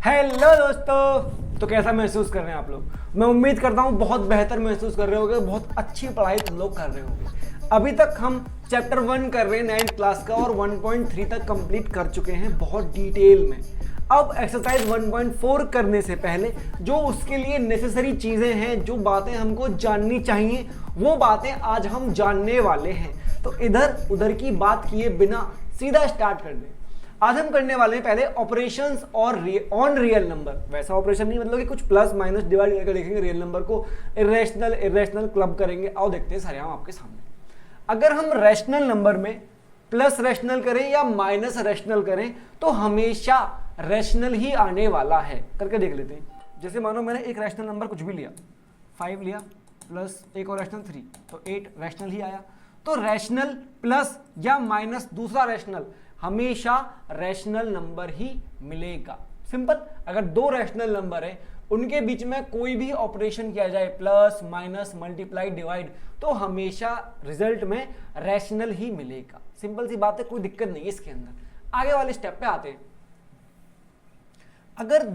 Hello दोस्तों, तो कैसा महसूस कर रहे हैं आप लोग। मैं उम्मीद करता हूँ बहुत बेहतर महसूस कर रहे होंगे, बहुत अच्छी पढ़ाई तुम लोग कर रहे होंगे। अभी तक हम चैप्टर 1 कर रहे हैं 9th क्लास का और 1.3 तक कंप्लीट कर चुके हैं बहुत डिटेल में। अब एक्सरसाइज 1.4 करने से पहले जो उसके लिए नेसेसरी चीज़ें हैं, जो बातें हमको जाननी चाहिए, वो बातें आज हम जानने वाले हैं। तो इधर उधर की बात किए बिना सीधा स्टार्ट कर दें। आज हम करने वाले हैं पहले ऑपरेशंस और ऑन रियल नंबर। वैसा ऑपरेशन नहीं, मतलब कि कुछ प्लस माइनस डिवाइड करके देखेंगे रियल नंबर को, इरेशनल क्लब करेंगे। आओ देखते हैं सारे हम आपके सामने। अगर हम रैशनल नंबर में प्लस रैशनल करें या माइनस रैशनल करें तो हमेशा रैशनल ही आने वाला है। करके देख लेते हैं। जैसे मानो मैंने एक रैशनल नंबर कुछ भी लिया, 5 लिया, प्लस एक और रैशनल 3, तो 8 रैशनल ही आया। तो रैशनल प्लस या माइनस दूसरा रैशनल, हमेशा रैशनल नंबर ही मिलेगा। सिंपल। अगर दो रैशनल नंबर है, उनके बीच में कोई भी ऑपरेशन किया जाए, प्लस माइनस मल्टीप्लाई डिवाइड, तो हमेशा रिजल्ट में रैशनल ही मिलेगा। सिंपल सी बात है, कोई दिक्कत नहीं है इसके अंदर। आगे वाले स्टेप पे आते हैं। अगर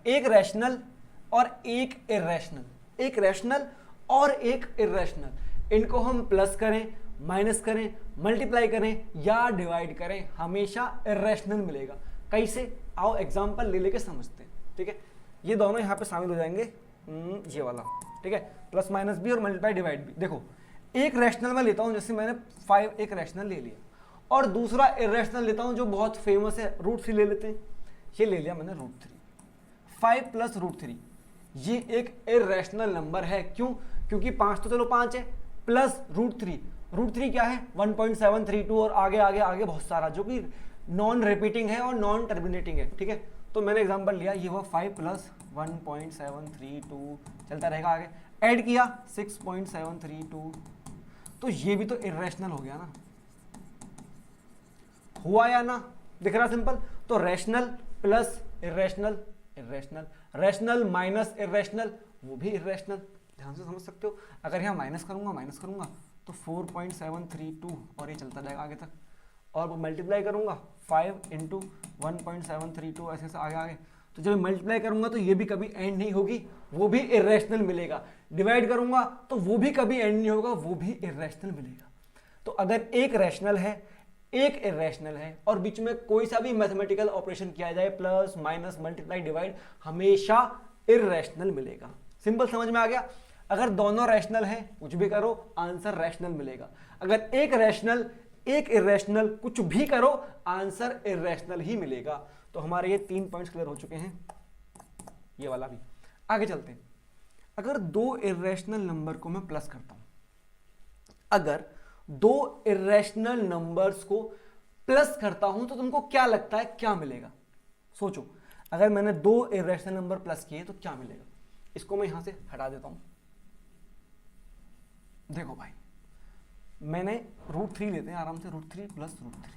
एक रैशनल और एक इर्रेशनल, एक रैशनल और एक इर्रेशनल, इनको हम प्लस करें, माइनस करें, मल्टीप्लाई करें या डिवाइड करें, हमेशा इर्रेशनल मिलेगा। कैसे? आओ एग्जांपल ले लेके समझते हैं। ठीक है, ये दोनों यहाँ पे शामिल हो जाएंगे, ये वाला। ठीक है, प्लस माइनस भी और मल्टीप्लाई डिवाइड भी। देखो, एक रैशनल में लेता हूँ, जैसे मैंने 5 एक रैशनल ले लिया, और दूसरा इर्रेशनल लेता हूँ जो बहुत फेमस है, √3 ले लेते हैं। ये ले लिया मैंने √3, 5 प्लस √3, ये एक इर्रेशनल नंबर है। क्यों? क्योंकि 5 तो चलो 5 है, प्लस √3 क्या है 1.732 और आगे आगे आगे बहुत सारा, जो कि नॉन रिपीटिंग है और नॉन टर्मिनेटिंग है। ठीक है, तो मैंने एग्जांपल लिया, ये हुआ 5 प्लस 1.732, चलता रहेगा आगे। ऐड किया 6.732, तो ये भी तो इर्रेशनल हो गया ना, हुआ या ना? दिख रहा सिंपल। तो rational plus irrational, irrational, rational minus irrational, वो भी इर्रेशनल। ध्यान से समझ सकते हो। अगर यहाँ माइनस करूंगा तो 4.732 और ये चलता जाएगा आगे तक, और मल्टीप्लाई करूंगा 5 इंटू 1.732, ऐसे से आगे आगे। तो जब मल्टीप्लाई करूंगा तो ये भी कभी एंड नहीं होगी, वो भी इर्रेशनल मिलेगा। डिवाइड करूंगा तो वो भी कभी एंड नहीं होगा, वो भी इर्रेशनल मिलेगा। तो अगर एक रैशनल है, एक इर्रेशनल है, और बीच में कोई सा भी मैथमेटिकल ऑपरेशन किया जाए, प्लस माइनस मल्टीप्लाई डिवाइड, हमेशा इर्रेशनल मिलेगा। सिंपल, समझ में आ गया। अगर दोनों रैशनल है, कुछ भी करो, आंसर रैशनल मिलेगा। अगर एक रैशनल एक इर्रेशनल, कुछ भी करो, आंसर इर्रेशनल ही मिलेगा। तो हमारे ये 3 पॉइंट्स क्लियर हो चुके हैं, ये वाला भी। आगे चलते हैं। अगर दो इर्रेशनल नंबर को मैं प्लस करता हूं, अगर दो इर्रेशनल नंबर्स को प्लस करता हूं, तो तुमको क्या लगता है क्या मिलेगा? सोचो, अगर मैंने दो इर्रेशनल नंबर प्लस किए तो क्या मिलेगा? इसको मैं यहां से हटा देता हूं। देखो भाई, मैंने √3 लेते हैं आराम से, √3 प्लस √3।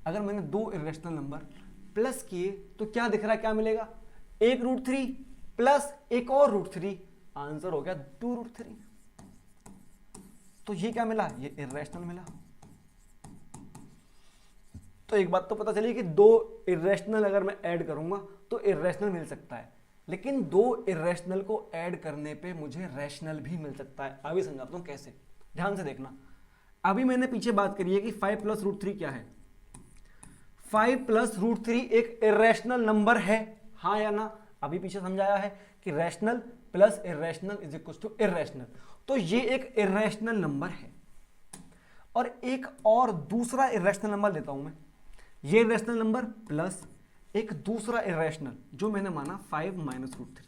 अगर मैंने दो इर्रेशनल नंबर प्लस किए तो क्या दिख रहा है, क्या मिलेगा? एक √3 प्लस एक और √3, आंसर हो गया 2√3। तो ये क्या मिला? ये इर्रेशनल मिला। तो एक बात तो पता चली कि दो इर्रेशनल अगर मैं ऐड करूंगा तो इर्रेशनल मिल सकता है, लेकिन दो इर्रेशनल को ऐड करने पे मुझे रैशनल भी मिल सकता है। अभी समझाता हूं कैसे, ध्यान से देखना। अभी मैंने पीछे बात करी है कि 5 प्लस √3 क्या है। 5 प्लस √3 एक इर्रेशनल नंबर है, हाँ या ना? अभी पीछे समझाया है कि rational plus irrational is equal to irrational. तो ये एक इर्रेशनल नंबर है। और एक और दूसरा इर्रेशनल नंबर लेता हूं मैं, ये इर्रेशनल नंबर प्लस एक दूसरा इर्रेशनल जो मैंने माना 5 माइनस √3,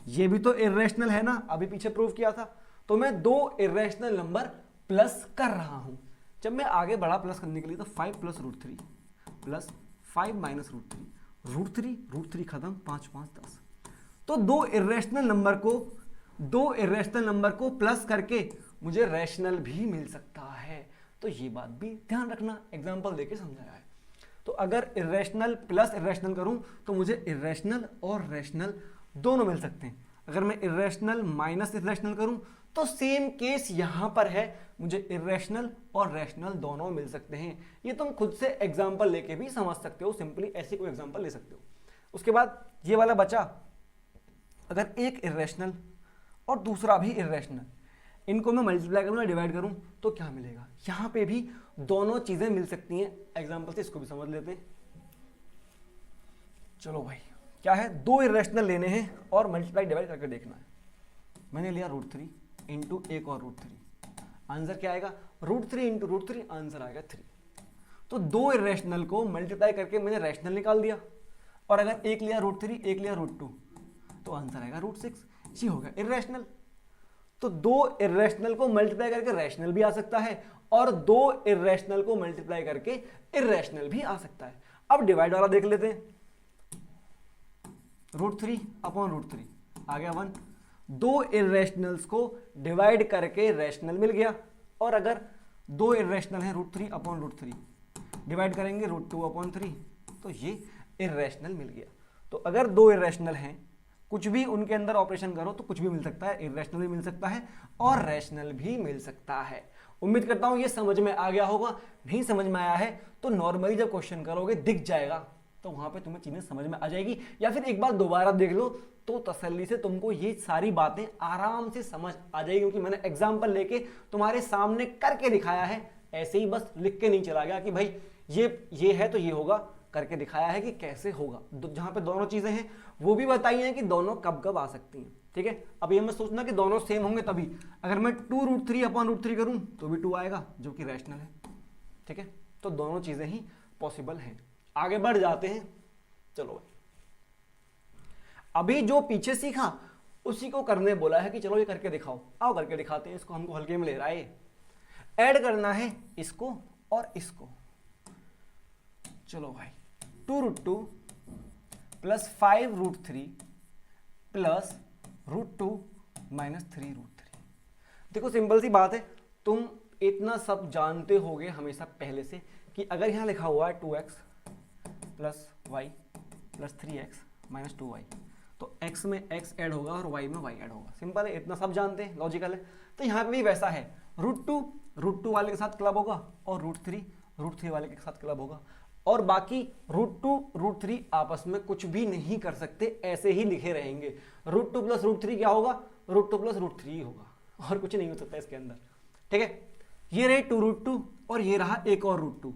ये भी तो इर्रेशनल है ना, अभी पीछे प्रूव किया था। तो मैं दो इर्रेशनल नंबर प्लस कर रहा हूं। जब मैं आगे बढ़ा प्लस करने के लिए, तो 5 प्लस √3 प्लस 5 माइनस √3 खत्म, 5 5 10। तो दो इर्रेशनल नंबर को प्लस करके मुझे रैशनल भी मिल सकता है। तो ये बात भी ध्यान रखना, एग्जांपल देके समझाया है। तो अगर इर्रेशनल प्लस इर्रेशनल करूं तो मुझे इर्रेशनल और रैशनल दोनों मिल सकते हैं। अगर मैं इर्रेशनल माइनस इर्रेशनल करूं तो सेम केस यहां पर है, मुझे इर्रेशनल और रैशनल दोनों मिल सकते हैं। ये तुम खुद से एग्जांपल लेके भी समझ सकते हो, सिंपली ऐसे कोई एग्जांपल ले सकते हो। उसके बाद ये वाला बचा, अगर एक इरेशनल और दूसरा भी इरेशनल, इनको मैं मल्टीप्लाई करूँ या डिवाइड करूँ तो क्या मिलेगा। यहाँ पे भी दोनों चीज़ें मिल सकती हैं। एग्जाम्पल से इसको भी समझ लेते हैं। चलो भाई, क्या है, दो इरेशनल लेने हैं और मल्टीप्लाई डिवाइड करके देखना है। मैंने लिया √3 इंटू एक और √3, आंसर क्या आएगा, √3 इंटू √3, आंसर आएगा 3। तो दो इरेशनल को मल्टीप्लाई करके मैंने रैशनल निकाल दिया, और अगर एक लिया √3 एक लिया √2 तो आंसर आएगा √6। ये हो गया इरेशनल। तो दो इरेशनल को मल्टीप्लाई करके रैशनल भी आ सकता है और दो इरेशनल को मल्टीप्लाई करके इरेशनल भी आ सकता है। अब डिवाइड वाला देख लेते हैं। √3 अपॉन √3 आ गया 1। दो इरेशनल्स को डिवाइड करके रैशनल मिल गया, और अगर दो इरेशनल है √3 अपॉन √3 डिवाइड करेंगे √2 अपॉन 3 तो ये इरेशनल मिल गया। तो अगर दो इरेशनल हैं, कुछ भी उनके अंदर ऑपरेशन करो तो कुछ भी मिल सकता है, इरेशनल भी मिल सकता है और रैशनल भी मिल सकता है। उम्मीद करता हूं ये समझ में आ गया होगा। नहीं समझ में आया है तो नॉर्मली जब क्वेश्चन करोगे दिख जाएगा, तो वहां पे तुम्हें चीजें समझ में आ जाएगी, या फिर एक बार दोबारा देख लो तो तसल्ली से तुमको ये सारी बातें आराम से समझ आ जाएगी, क्योंकि मैंने एग्जाम्पल लेके तुम्हारे सामने करके दिखाया है। ऐसे ही बस लिख के नहीं चला गया कि भाई ये है तो ये होगा, करके दिखाया है कि कैसे होगा। जहां पे दोनों चीजें हैं वो भी बताई हैं कि दोनों कब कब आ सकती हैं। ठीक है, अब ये मैं सोचना कि दोनों सेम होंगे तभी। अगर मैं 2√3 अपॉन √3 करूं तो भी 2 आएगा, जो कि रैशनल है। ठीक है, तो दोनों चीजें ही पॉसिबल हैं। आगे बढ़ जाते हैं। चलो भाई, अभी जो पीछे सीखा उसी को करने बोला है कि चलो ये करके दिखाओ। आओ करके दिखाते हैं। इसको हमको हल्के में ले रहा है। ऐड करना है इसको और इसको। चलो भाई, 2√2 प्लस 5√3 प्लस √2 माइनस 3√3। देखो सिंपल सी बात है, तुम इतना सब जानते होगे हमेशा पहले से कि अगर यहां लिखा हुआ है 2x plus Y plus 3x minus 2y, तो x में x ऐड होगा और y में y ऐड होगा। सिंपल है, इतना सब जानते हैं, लॉजिकल है। तो यहाँ पे भी वैसा है, √2 वाले के साथ क्लब होगा और √3 वाले के साथ क्लब होगा, और बाकी √2 √3 आपस में कुछ भी नहीं कर सकते, ऐसे ही लिखे रहेंगे। √2 प्लस √3 क्या होगा, √2 प्लस √3 होगा, और कुछ नहीं हो सकता इसके अंदर। ठीक है, ये रहे 2√2 और ये रहा एक और √2,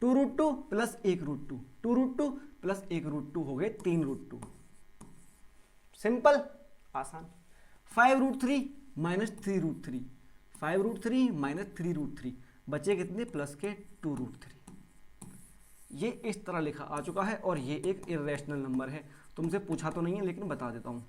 2√2 प्लस 1√2, 2√2 प्लस 1√2 हो गए 3√2। सिंपल, आसान। 5√3 माइनस 3√3, 5√3 माइनस 3√3 बचे कितने, प्लस के 2√3। ये इस तरह लिखा आ चुका है, और ये एक इरेशनल नंबर है। तुमसे पूछा तो नहीं है लेकिन बता देता हूं।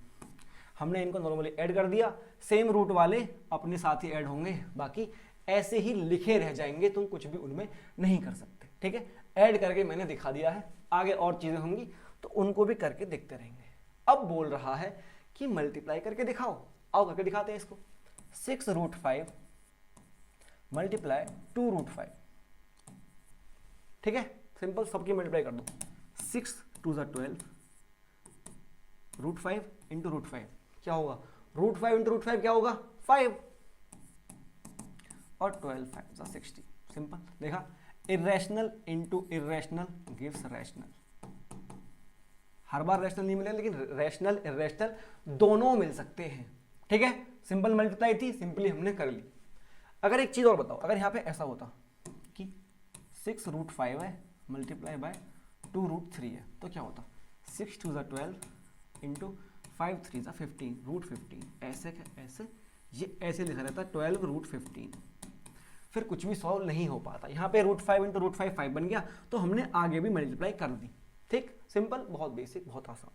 हमने इनको नॉर्मली ऐड कर दिया, सेम रूट वाले अपने साथ ही ऐड होंगे, बाकी ऐसे ही लिखे रह जाएंगे, तुम कुछ भी उनमें नहीं कर सकते। ठीक है, ऐड करके मैंने दिखा दिया है। आगे और चीजें होंगी तो उनको भी करके देखते रहेंगे। अब बोल रहा है कि मल्टीप्लाई करके दिखाओ। आओ करके दिखाते हैं इसको। 6√5 मल्टीप्लाई 2√5। ठीक है, सिंपल, सबकी मल्टीप्लाई कर दो। 6 2 ज़ा 12, √5 इंटू √5 क्या होगा, √5 इंटू √5 क्या होगा, 5, और 12 5 ज़ा 60। सिंपल, देखा, irrational into irrational gives rational. हर बार रैशनल नहीं मिलेगा, लेकिन रैशनल इरेशनल दोनों मिल सकते हैं। ठीक है, सिंपल मल्टीप्लाई थी, सिंपली हमने कर ली। अगर एक चीज और बताओ, अगर यहाँ पे ऐसा होता कि 6√5 है मल्टीप्लाई बाय 2√3 है, तो क्या होता, 6 2 ज़ा 12 इंटू 5 3 ज़ा 15, √15। ऐसे क्या ऐसे, ये ऐसे लिखा रहता है 12 √15, फिर कुछ भी सॉल्व नहीं हो पाता। यहाँ पे √5 इंटू √5 5 बन गया, तो हमने आगे भी मल्टीप्लाई कर दी। ठीक, सिंपल, बहुत बेसिक, बहुत आसान।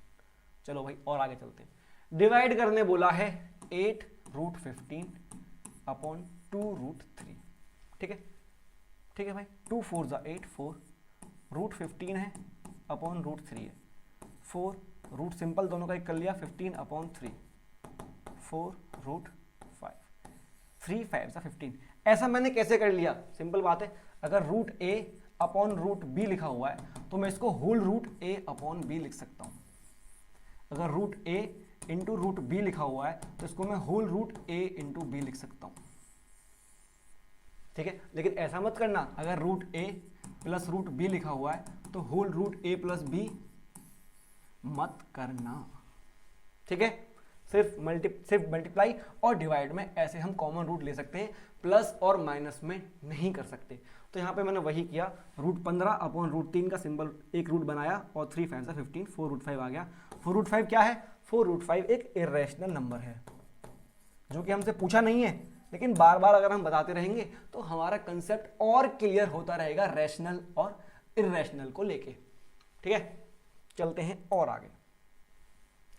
चलो भाई और आगे चलते हैं। डिवाइड करने बोला है 8√15 अपॉन 2√3। ठीक है, ठीक है भाई, 2 4 ज़ा 8 4, √15 है अपॉन √3 है 4, रूट सिंपल दोनों का एक कर लिया, 15 अपॉन 3, 4√5, 3 5 ज़ा 15। ऐसा मैंने कैसे कर लिया, सिंपल बात है, अगर √a अपॉन √b लिखा हुआ है तो मैं इसको होल √a अपॉन b लिख सकता हूं। अगर √a इंटू √b लिखा हुआ है तो इसको मैं होल √a इंटू b लिख सकता हूं। ठीक है, लेकिन ऐसा मत करना, अगर √a प्लस √b लिखा हुआ है तो होल √a प्लस b मत करना, ठीक है। सिर्फ मल्टीप्लाई और डिवाइड में ऐसे हम कॉमन रूट ले सकते हैं, प्लस और माइनस में नहीं कर सकते। तो यहाँ पे मैंने वही किया, √15 अपॉन √3 का सिंबल एक रूट बनाया और 3 5 15, 4√5 आ गया। 4√5 क्या है? 4√5 एक इरेशनल नंबर है जो कि हमसे पूछा नहीं है, लेकिन बार बार अगर हम बताते रहेंगे तो हमारा कंसेप्ट और क्लियर होता रहेगा रैशनल और इरेशनल को लेके, ठीक है। चलते हैं और आगे।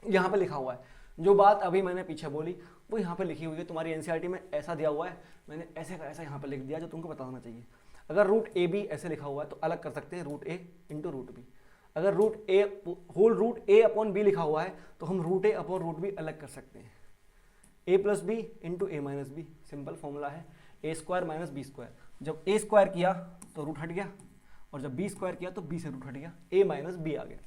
यहाँ पे लिखा हुआ है, जो बात अभी मैंने पीछे बोली वो यहाँ पे लिखी हुई है। तुम्हारी एनसीईआरटी में ऐसा दिया हुआ है, मैंने ऐसे का ऐसा यहाँ पे लिख दिया जो तुमको पता होना चाहिए। अगर √AB ऐसे लिखा हुआ है तो अलग कर सकते हैं √A इंटू √B। अगर √A अपॉन B लिखा हुआ है तो हम √A अपॉन √B अलग कर सकते हैं। A plus B into A minus B, simple formula है A² माइनस B²। जब A² किया तो रूट हट गया, और जब B² किया तो B से रूट हट गया, A माइनस B आ गया।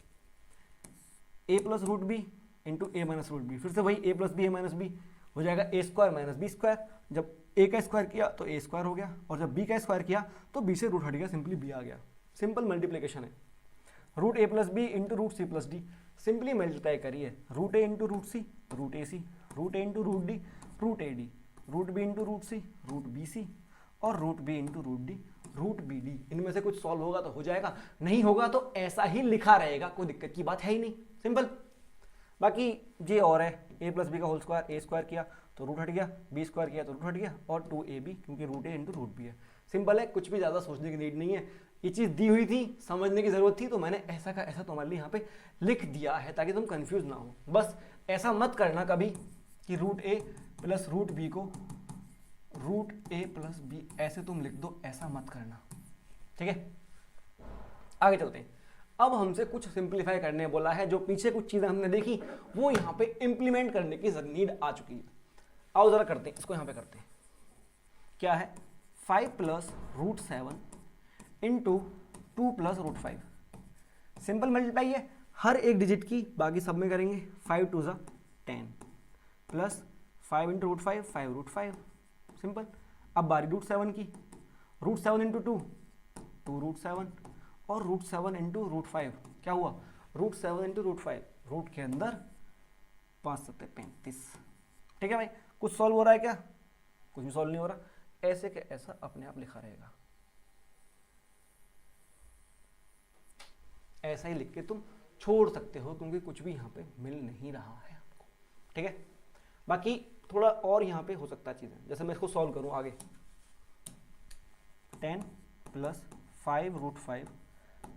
A plus √B into A minus √B, फिर से वही A plus B A minus B हो जाएगा A² माइनस B²। जब A का स्क्वायर किया तो A² हो गया, और जब B का स्क्वायर किया तो B से रूट हट गया, सिंपली B आ गया। सिंपल मल्टीप्लिकेशन है। √A plus B into √C plus D, simply multiply करिए, √A into √C √AC, √A into √D √AD, √B into √C √BC, और √B इंटू √D √BD। इनमें से कुछ सॉल्व होगा तो हो जाएगा, नहीं होगा तो ऐसा ही लिखा रहेगा, कोई दिक्कत की बात है ही नहीं, सिंपल। बाकी ये और है, A प्लस बी का होल स्क्वायर, A² किया तो रूट हट गया, B² किया तो रूट हट गया, और 2AB क्योंकि √A इंटू √B है। सिंपल है, कुछ भी ज़्यादा सोचने की नीड नहीं है। ये चीज़ दी हुई थी, समझने की ज़रूरत थी, तो मैंने ऐसा का ऐसा तुम्हारे लिए यहाँ पे लिख दिया है ताकि तुम कंफ्यूज ना हो। बस ऐसा मत करना कभी कि √A प्लस √B को √A प्लस B ऐसे तुम लिख दो, ऐसा मत करना, ठीक है। आगे चलते हैं। अब हमसे कुछ सिंप्लीफाई करने बोला है, जो पीछे कुछ चीज़ें हमने देखी वो यहाँ पे इम्प्लीमेंट करने की नीड आ चुकी है। आओ जरा करते हैं, इसको यहाँ पे करते हैं। क्या है? 5 plus √7 into 2 plus √5। Simple multiply है, हर एक डिजिट की, बाकी सब में करेंगे। 5 2 ज़ा 10 प्लस 5 इंटू √5 5 √5, सिंपल। अब बारी √7 की, √7 इंटू 2 2 √7, और √7 इंटू √5 क्या हुआ? √7 इंटू √5, रूट के अंदर 5 7 35, ठीक है भाई। कुछ सॉल्व हो रहा है क्या? कुछ भी सॉल्व नहीं हो रहा, ऐसे के ऐसा अपने आप लिखा रहेगा। ऐसा ही लिख के तुम छोड़ सकते हो, क्योंकि कुछ भी यहाँ पे मिल नहीं रहा है आपको, ठीक है। बाकी थोड़ा और यहाँ पे हो सकता है चीज़ें, जैसे मैं इसको सॉल्व करूँ आगे। 10 प्लस 5 √5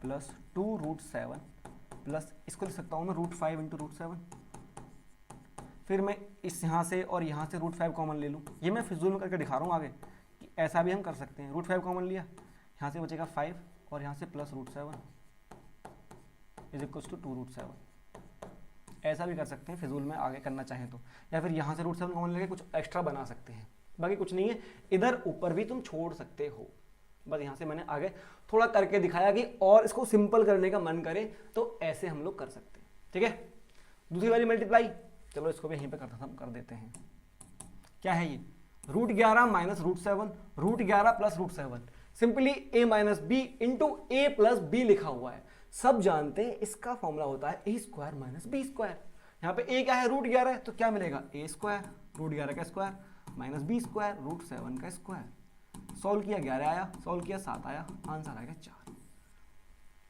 प्लस 2 √7 प्लस, इसको लिख सकता हूँ मैं √5 इंटू √7। फिर मैं इस यहाँ से और यहाँ से √5 कॉमन ले लूँ। ये मैं फिजूल में करके दिखा रहा हूँ आगे कि ऐसा भी हम कर सकते हैं। √5 कॉमन लिया, यहाँ से बचेगा 5, और यहाँ से प्लस √7 इज इक्वल्स टू 2 √7। ऐसा भी कर सकते हैं फिजूल में आगे करना चाहें तो, या फिर यहाँ से √7 कॉमन लेके कुछ एक्स्ट्रा बना सकते हैं। बाकी कुछ नहीं है, इधर ऊपर भी तुम छोड़ सकते हो। बस यहाँ से मैंने आगे थोड़ा करके दिखाया कि और इसको सिंपल करने का मन करे तो ऐसे हम लोग कर सकते हैं, ठीक है। दूसरी वाली मल्टीप्लाई, चलो इसको भी यहीं पे कर देते हैं। क्या है ये? √11 minus √7, √11 plus √7, simply A minus B into A plus B लिखा हुआ है। सब जानते हैं इसका फॉर्मूला होता है A² माइनस B²। यहाँ पे A क्या है? √11 है, तो क्या मिलेगा? A² √11 का स्क्वायर माइनस B² √7 का स्क्वायर। सॉल्व किया 11 आया, सॉल्व किया 7 आया, आंसर आएगा 4,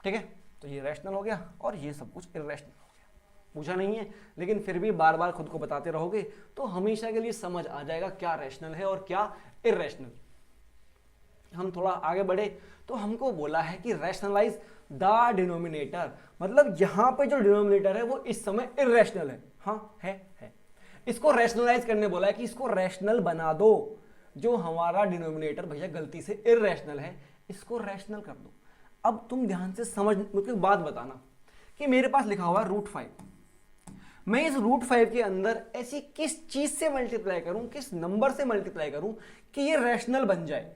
ठीक है। तो ये रैशनल हो गया और ये सब कुछ इरेशनल हो गया। पूछा नहीं है, लेकिन फिर भी बार बार खुद को बताते रहोगे तो हमेशा के लिए समझ आ जाएगा क्या रैशनल है और क्या इरेशनल। हम थोड़ा आगे बढ़े तो हमको बोला है कि रैशनलाइज द डिनोमिनेटर, मतलब यहाँ पे जो डिनोमिनेटर है वो इस समय इरेशनल है। हाँ है। इसको रैशनलाइज करने बोला है कि इसको रैशनल बना दो। जो हमारा डिनोमिनेटर भैया गलती से इरेशनल है, इसको रैशनल कर दो। अब तुम ध्यान से समझ, मुझे बात बताना कि मेरे पास लिखा हुआ है √5, मैं इस √5 के अंदर ऐसी किस चीज से मल्टीप्लाई करूं, किस नंबर से मल्टीप्लाई करूं कि ये रैशनल बन जाए।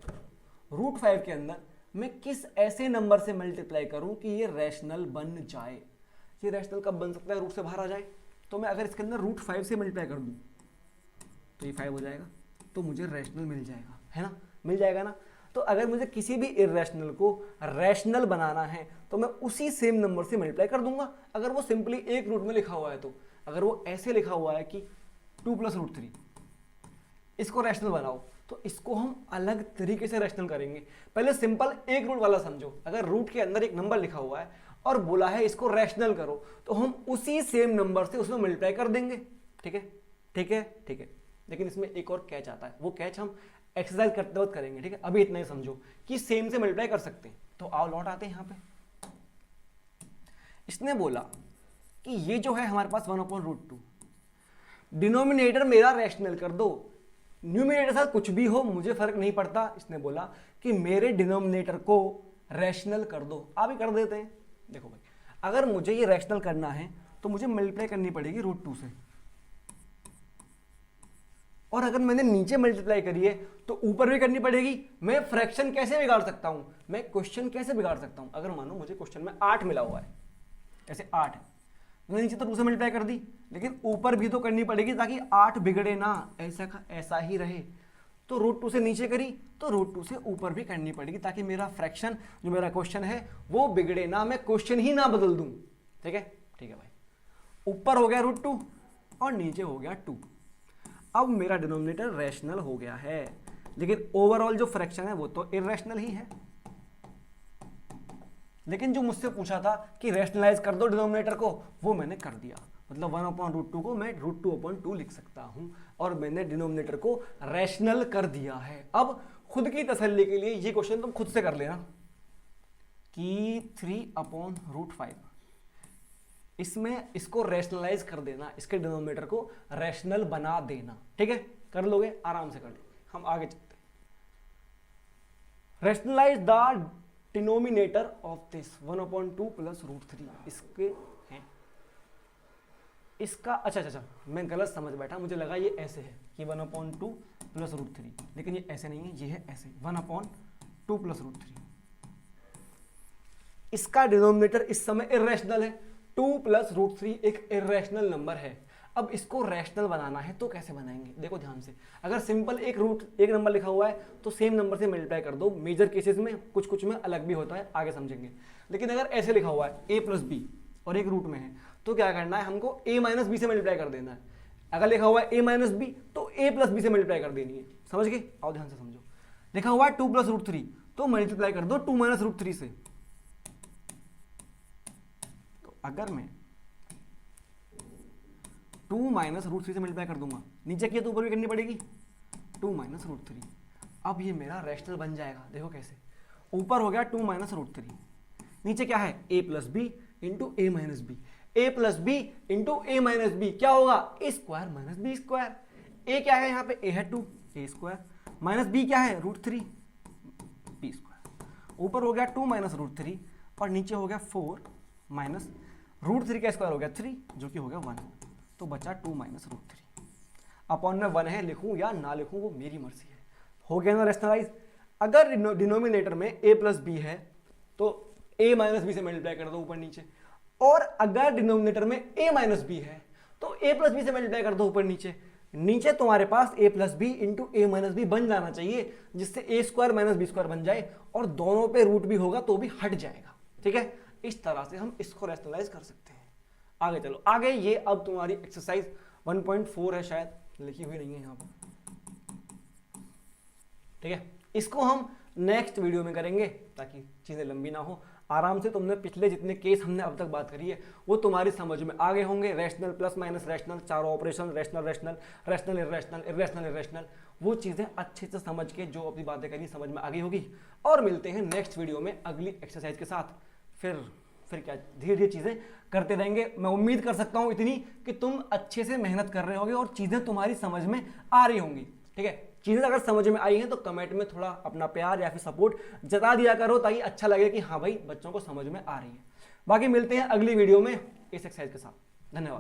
√5 के अंदर मैं किस ऐसे नंबर से मल्टीप्लाई करूं कि ये रैशनल बन जाए। ये रैशनल कब बन सकता है? रूट से बाहर आ जाए। तो मैं अगर इसके अंदर √5 से मल्टीप्लाई कर दूं तो ये 5 हो जाएगा, तो मुझे रैशनल मिल जाएगा, है ना? मिल जाएगा ना। तो अगर मुझे किसी भी इरेशनल को रैशनल बनाना है तो मैं उसी सेम नंबर से मल्टीप्लाई कर दूंगा, अगर वो सिंपली एक रूट में लिखा हुआ है तो। अगर वो ऐसे लिखा हुआ है कि 2 + √3, इसको रैशनल बनाओ, तो इसको हम अलग तरीके से रैशनल करेंगे। पहले सिंपल एक रूट वाला समझो, अगर रूट के अंदर एक नंबर लिखा हुआ है और बोला है इसको रैशनल करो, तो हम उसी सेम नंबर से उसमें मल्टीप्लाई कर देंगे। ठीक है, ठीक है, ठीक है। लेकिन इसमें एक और कैच आता है, वो कैच हम एक्सरसाइज करते वक्त करेंगे। ठीक है, अभी इतना ही समझो कि सेम से मल्टीप्लाई कर सकते हैं। तो आओ लौट आते हैं यहाँ पे। इसने बोला कि ये जो है हमारे पास 1/√2, डिनोमिनेटर मेरा रैशनल कर दो, न्यूमिनेटर साथ कुछ भी हो मुझे फर्क नहीं पड़ता। इसने बोला कि मेरे डिनोमिनेटर को रैशनल कर दो। आप ही कर देते हैं। देखो भाई, अगर मुझे ये रैशनल करना है तो मुझे मल्टीप्लाई करनी पड़ेगी √2 से, और अगर मैंने नीचे मल्टीप्लाई करी है तो ऊपर भी करनी पड़ेगी। मैं फ्रैक्शन कैसे बिगाड़ सकता हूं, मैं क्वेश्चन कैसे बिगाड़ सकता हूं? अगर मानो मुझे क्वेश्चन में 8 मिला हुआ है, ऐसे 8 है, मैंने नीचे तो 2 से मल्टीप्लाई कर दी, लेकिन ऊपर भी तो करनी पड़ेगी ताकि 8 बिगड़े ना, ऐसा का ऐसा ही रहे। तो √2 से नीचे करी तो √2 से ऊपर भी करनी पड़ेगी ताकि मेरा फ्रैक्शन जो मेरा क्वेश्चन है वो बिगड़े ना, मैं क्वेश्चन ही ना बदल दूं। ठीक है, ठीक है भाई। ऊपर हो गया √2 और नीचे हो गया 2। अब मेरा डिनोमिनेटर रैशनल हो गया है, लेकिन ओवरऑल जो फ्रैक्शन है वो तो इरैशनल ही है। लेकिन जो मुझसे पूछा था कि रैशनलाइज कर दो डिनोमिनेटर को, वो मैंने कर दिया। मतलब 1/√2 को मैं √2/2 लिख सकता हूं, और मैंने डिनोमिनेटर को रैशनल कर दिया है। अब खुद की तसल्ली के लिए ये क्वेश्चन तुम खुद से कर लेना कि 3/√5, इसमें इसको रैशनलाइज कर देना, इसके डिनोमिनेटर को रैशनल बना देना। ठीक है, कर लोगे, आराम से कर लो। हम आगे चलते हैं। Rationalise the denominator of this 1/2 + √3, इसके हैं इसका। अच्छा, मैं गलत समझ बैठा, मुझे लगा ये ऐसे है कि 1/2 + √3, लेकिन ये ऐसे नहीं है, ये है ऐसे 1/2 + √3। इसका डिनोमिनेटर इस समय इरैशनल है, 2 + √3 एक इरैशनल नंबर है। अब इसको रैशनल बनाना है तो कैसे बनाएंगे? देखो ध्यान से, अगर सिंपल एक नंबर लिखा हुआ है तो सेम नंबर से मल्टीप्लाई कर दो। मेजर केसेस में कुछ में अलग भी होता है, आगे समझेंगे। लेकिन अगर ऐसे लिखा हुआ है a + b और एक रूट में है, तो क्या करना है, हमको a - b से मल्टीप्लाई कर देना है। अगर लिखा हुआ है a - b तो a + b से मल्टीप्लाई कर देनी है। समझ गए? आओ ध्यान से समझो। लिखा हुआ है 2 + √3, तो मल्टीप्लाई कर दो 2 - √3 से। तो अगर मैं 2 - √3 से मल्टीप्लाई कर दूंगा, नीचे किया तो ऊपर भी करनी पड़ेगी 2 - √3। अब ये मेरा रैशनल बन जाएगा। देखो कैसे, ऊपर हो गया 2 - √3, नीचे क्या है a + b × a - b, a + b × a - b क्या होगा, a² - b²। a क्या है यहाँ पे, a है 2, a² माइनस b क्या है √3, b²। ऊपर हो गया 2 - √3 और नीचे हो गया 4 माइनस √3 का स्क्वायर हो गया 3, जो कि हो गया 1, तो बचा 2 - √3। अपॉन में 1 है, लिखूं या ना लिखूं वो मेरी मर्जी है। हो गया ना रैशनलाइज। अगर डिनोमिनेटर में a + b है तो a - b से मल्टीप्लाई कर दो ऊपर नीचे, और अगर डिनोमिनेटर में a - b है तो a + b से मल्टीप्लाई कर दो ऊपर नीचे। नीचे तुम्हारे पास a + b × a - b बन जाना चाहिए, जिससे a² - b² बन जाए, और दोनों पे रूट भी होगा तो भी हट जाएगा। ठीक है, इस तरह से हम इसको रैशनलाइज कर सकते हैं। आगे चलो, आगे ये अब तुम्हारी एक्सरसाइज 1.4 है, शायद लिखी हुई नहीं है यहाँ पर। ठीक है, इसको हम नेक्स्ट वीडियो में करेंगे ताकि चीजें लंबी ना हो। आराम से तुमने पिछले जितने केस हमने अब तक बात करी है वो तुम्हारी समझ में आ गए होंगे। रैशनल, प्लस माइनस रैशनल, चारों operation, rational rational, rational irrational, irrational irrational, वो चीजें अच्छे से समझ के जो अपनी बातें करी समझ में आ गई होगी। और मिलते हैं नेक्स्ट वीडियो में अगली एक्सरसाइज के साथ। फिर क्या धीरे धीरे चीजें करते रहेंगे। मैं उम्मीद कर सकता हूं इतनी कि तुम अच्छे से मेहनत कर रहे होगे और चीजें तुम्हारी समझ में आ रही होंगी। ठीक है, चीजें अगर समझ में आई हैं तो कमेंट में थोड़ा अपना प्यार या फिर सपोर्ट जता दिया करो, ताकि अच्छा लगे कि हाँ भाई बच्चों को समझ में आ रही है। बाकी मिलते हैं अगली वीडियो में इस एक्सरसाइज के साथ। धन्यवाद।